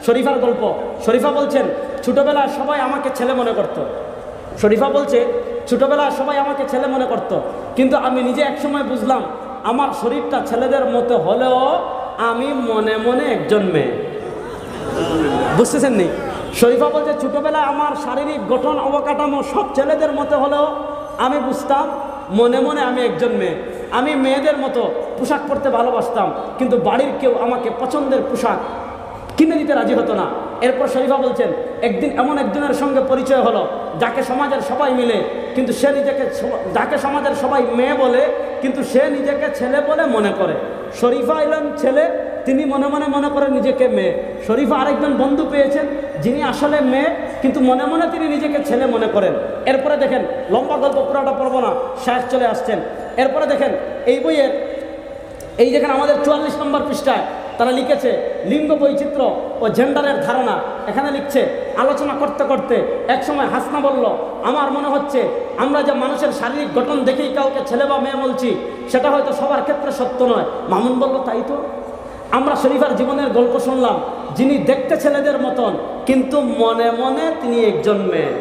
Speaker 1: শরীফার গল্প। শরীফা বলছেন, ছোটোবেলায় সবাই আমাকে ছেলে মনে করত। শরীফা বলছে, ছোটোবেলায় সবাই আমাকে ছেলে মনে করত, কিন্তু আমি নিজে একসময় বুঝলাম আমার শরীরটা ছেলেদের মতো হলেও আমি মনে মনে একজন মেয়ে। বুঝতেছেন নি? শরীফা বলছে, ছোটোবেলায় আমার শারীরিক গঠন অবকাঠামো সব ছেলেদের মতো হলেও আমি বুঝতাম মনে মনে আমি একজন মেয়ে। আমি মেয়েদের মতো পোশাক পরতে ভালোবাসতাম, কিন্তু বাড়ির কেউ আমাকে পছন্দের পোশাক কিনে দিতে রাজি হতো না। এরপর শরীফা বলছেন, একদিন এমন একজনের সঙ্গে পরিচয় হলো যাকে সমাজের সবাই মিলে, কিন্তু সে নিজেকে, যাকে সমাজের সবাই মেয়ে বলে কিন্তু সে নিজেকে ছেলে বলে মনে করে। শরীফা এলেন ছেলে, তিনি মনে মনে মনে করেন নিজেকে মেয়ে। শরীফা আরেকজন বন্ধু পেয়েছেন যিনি আসলে মেয়ে, কিন্তু মনে মনে তিনি নিজেকে ছেলে মনে করেন। এরপরে দেখেন, লম্বা গল্প পুরাটা পড়ব না, শেষ চলে আসছেন। এরপরে দেখেন এই বইয়ের এই যেখানে আমাদের 44 নম্বর পৃষ্ঠায় তারা লিখেছে লিঙ্গ বৈচিত্র্য ও জেন্ডারের ধারণা। এখানে লিখছে, আলোচনা করতে করতে একসময় হাসনা বলল, আমার মনে হচ্ছে আমরা যে মানুষের শারীরিক গঠন দেখেই কাউকে ছেলে বা মেয়ে বলছি সেটা হয়তো সবার ক্ষেত্রে সত্য নয়। মামুন বলল, তাই তো, আমরা শরীফার জীবনের গল্প শুনলাম, যিনি দেখতে ছেলেদের মতন কিন্তু মনে মনে তিনি একজন মেয়ে।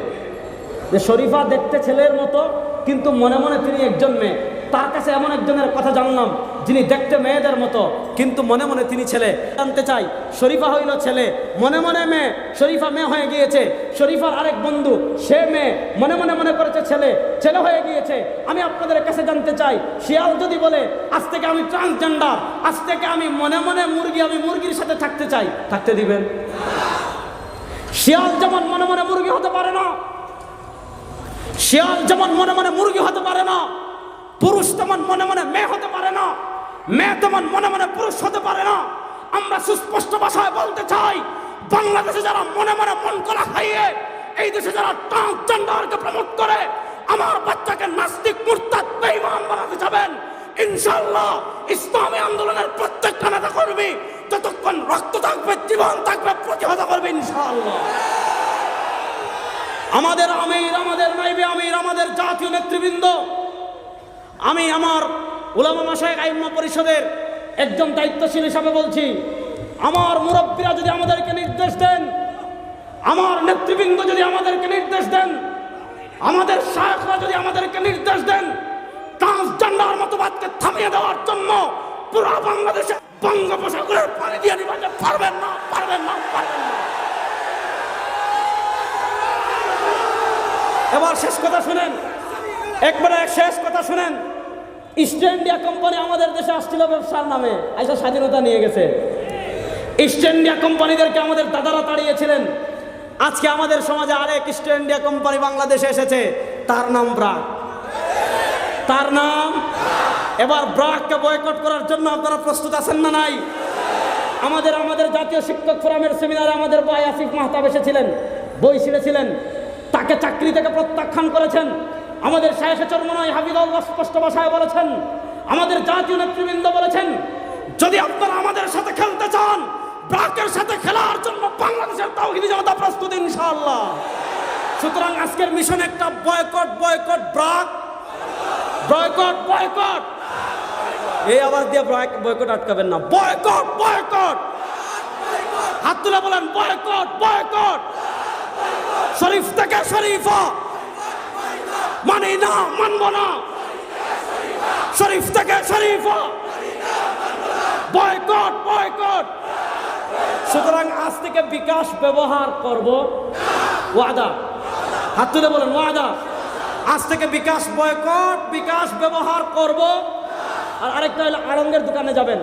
Speaker 1: যে শরীফা দেখতে ছেলের মতো কিন্তু মনে মনে তিনি একজন মেয়ে। তার কাছে এমন একজনের কথা জানলাম যিনি দেখতে মেয়েদের মতো কিন্তু মনে মনে তিনি ছেলে। জানতে চাই, শরীফা হইল ছেলে, মনে মনে মেয়ে, শরীফা মেয়ে হয়ে গিয়েছে। শরীফার আরেক বন্ধু, সে মেয়ে, মনে মনে মনে করেছে ছেলে, ছেলে হয়ে গিয়েছে। আমি আপনাদের কাছে জানতে চাই, শিয়াল যদি বলে আজ থেকে আমি ট্রান্সজেন্ডার, আজ থেকে আমি মনে মনে মুরগি, আমি মুরগির সাথে থাকতে চাই, থাকতে দিবেন? শিয়াল যেমন মনে মনে মুরগি হতে পারে না, শিয়াল যেমন মনে মনে মুরগি হতে পারে না, পুরুষ তেমন মনে মনে মেয়ে হতে পারে না, মেয়ে তেমন মনে মনে পুরুষ হতে পারে না। আমরা সুস্পষ্ট ভাষায় বলতে চাই, বাংলাদেশে যারা মনে মনে মন করা খাইয়ে এই দেশে যারা ট্রান্সজেন্ডারকে প্রমোট করে আমার বাচ্চাকে নাস্তিক মুরতাদ বেঈমান বানাতে যাবেন, ইনশাআল্লাহ ইসলামী আন্দোলনের প্রত্যেকটা নেতা কর্মী যতক্ষণ রক্ত থাকবে, জীবন থাকবে, প্রতিহত করবে ইনশাআল্লাহ। আমাদের আমির, আমাদের নাইবে আমির, আমাদের জাতীয় নেতৃবৃন্দ, আমি আমার উলামা মাশায়েখ আইম্মা পরিষদের একজন দায়িত্বশীল হিসাবে বলছি, আমার মুরব্বীরা যদি আমাদেরকে নির্দেশ দেন, আমার নেতৃবৃন্দ যদি আমাদেরকে নির্দেশ দেন, আমাদের শায়খরা যদি আমাদেরকে নির্দেশ দেন, ট্রান্সজেন্ডার মতবাদকে থামিয়ে দেওয়ার জন্য পুরো বাংলাদেশে বঙ্গোপসাগরের পানি দিয়ে নিবাতে পারবেন না, পারবেন না, পারবেন না। এবার শেষ কথা শুনেন, একবারে শেষ কথা শুনেন। ইস্ট ইন্ডিয়া কোম্পানি আমাদের দেশে আসছিল ব্যবসার নামে, আইসা স্বাধীনতা নিয়ে গেছে। ইস্ট ইন্ডিয়া কোম্পানিদেরকে আমাদের দাদারা তাড়িয়েছিলেন। আজকে আমাদের সমাজে আরেক ইস্ট ইন্ডিয়া কোম্পানি বাংলাদেশে এসেছে, তার নাম ব্রাক, তার নাম। এবার ব্রাককে বয়কট করার জন্য আপনারা প্রস্তুত আছেন না নাই? আমাদের জাতীয় শিক্ষক ফোরামের সেমিনারে আমাদের ভাই আসিফ মাহতাব এসেছিলেন, বই ছিঁড়েছিলেন, তাকে চাকরি থেকে প্রত্যাখ্যান করেছেন। আমাদের শায়েখে চরমনাই হাফিজাহুল্লাহ স্পষ্ট ভাষায় বলেছেন, আমাদের জাতীয় নেতৃবৃন্দ বলেছেন, যদি আপনারা আমাদের সাথে খেলতে চান, ব্রাকের সাথে খেলার জন্য বাংলাদেশের তাওহীদি জনতা প্রস্তুত ইনশাআল্লাহ। সুতরাং আজকের মিশন একটা boycott, boycott BRAC, boycott, boycott. এই আওয়াজ দিয়ে বয়কট আটকাবেন না, বয়কট, বয়কট। হাত তুলে বলেন বয়কট, বয়কট। শরীফ থেকে শরীফা মানি না, মানব না। শরীফ থেকে শরীফা বয়কট, বয়কট। সুতরাং আজ থেকে বিকাশ ব্যবহার করব, ওয়াদা। হাত তুলে বলেন ওয়াদা। আজ থেকে বিকাশ বয়কট, বিকাশ ব্যবহার করব। আর আরেকটা হলো আড়ঙ্গের দোকানে যাবেন,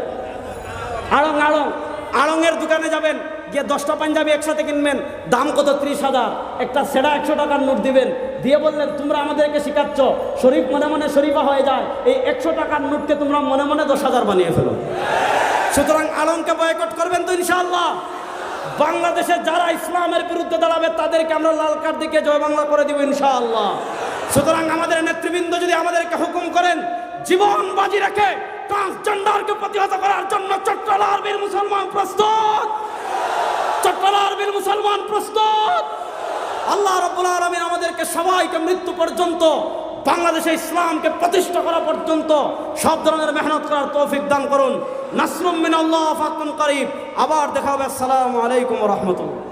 Speaker 1: আড়ঙের দোকানে যাবেন, গিয়ে 10টা পাঞ্জাবি একসাথে কিনবেন, দাম কত? 30,000। একটা সেটা 100 টাকার নোট দিবেন, দিয়ে বললেন তোমরা আমাদেরকে শিখাচ্ছ শরীফ মনে মনে শরীফা হয়ে যায়, এই 100 টাকার নোটকে তোমরা মনে মনে 10,000 বানিয়ে ফেলো। সুতরাং আড়ংকে বয়কট করবেন তো ইনশাআল্লাহ? বাংলাদেশে যারা ইসলামের বিরুদ্ধে দাঁড়াবে তাদেরকে আমরা লাল কার্ড দিয়ে জয় বাংলা করে দিব ইনশাআল্লাহ। সুতরাং আমাদের নেতৃবৃন্দ যদি আমাদেরকে হুকুম করেন, জীবন বাজি রেখে ট্রান্সজেন্ডারকে প্রতিহত করার জন্য চট্টলার বীর মুসলমান প্রস্তুত, চট্টলার বীর মুসলমান প্রস্তুত। আল্লাহ রাব্বুল আলামিন আমাদেরকে সবাইকে মৃত্যু পর্যন্ত বাংলাদেশে ইসলামকে প্রতিষ্ঠা করা পর্যন্ত সব ধরনের মেহনত করার তৌফিক দান করুন। নাসরুম মিনাল্লাহ, ফাতহুন করিব। আবার দেখা হবে। আসসালামু আলাইকুম ওয়া রাহমাতুল্লাহ।